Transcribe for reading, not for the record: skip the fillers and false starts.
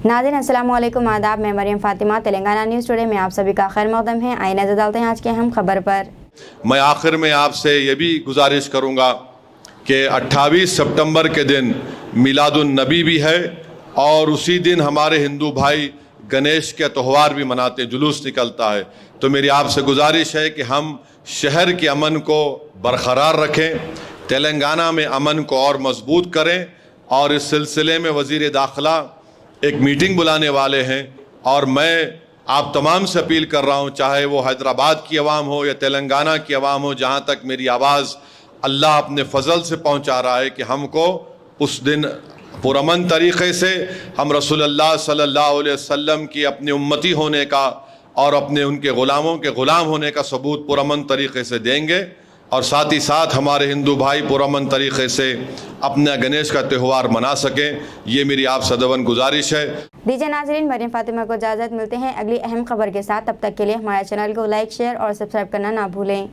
नाज़रीन अस्सलाम वालेकुम, आदाब। मैं मरियम फातिमा, तेलंगाना न्यूज़ टुडे में आप सभी का खैर मकदम है। आइए नजर डालते हैं आज की अहम खबर पर। मैं आखिर में आपसे ये भी गुजारिश करूँगा कि 28 सितंबर के दिन मिलादुन नबी भी है और उसी दिन हमारे हिंदू भाई गणेश के त्यौहार भी मनाते, जुलूस निकलता है। तो मेरी आपसे गुजारिश है कि हम शहर के अमन को बरकरार रखें, तेलंगाना में अमन को और मजबूत करें। और इस सिलसिले में वज़ीर दाखिला एक मीटिंग बुलाने वाले हैं और मैं आप तमाम से अपील कर रहा हूँ, चाहे वो हैदराबाद की आवाम हो या तेलंगाना की आवाम हो, जहाँ तक मेरी आवाज़ अल्लाह अपने फजल से पहुँचा रहा है, कि हमको उस दिन पुरअमन तरीक़े से हम रसूलुल्लाह सल्लल्लाहु अलैहि वसल्लम की अपनी उम्मती होने का और अपने उनके ग़ुलामों के ग़ुलाम होने का सबूत पुरअमन तरीक़े से देंगे। और साथ ही साथ हमारे हिंदू भाई पुरअमन तरीक़े से अपना गणेश का त्यौहार मना सकें, ये मेरी आप सदवन गुजारिश है। दीजिए नाज़रीन, मरियम फातिमा को इजाज़त। मिलते हैं अगली अहम खबर के साथ। तब तक के लिए हमारे चैनल को लाइक, शेयर और सब्सक्राइब करना ना भूलें।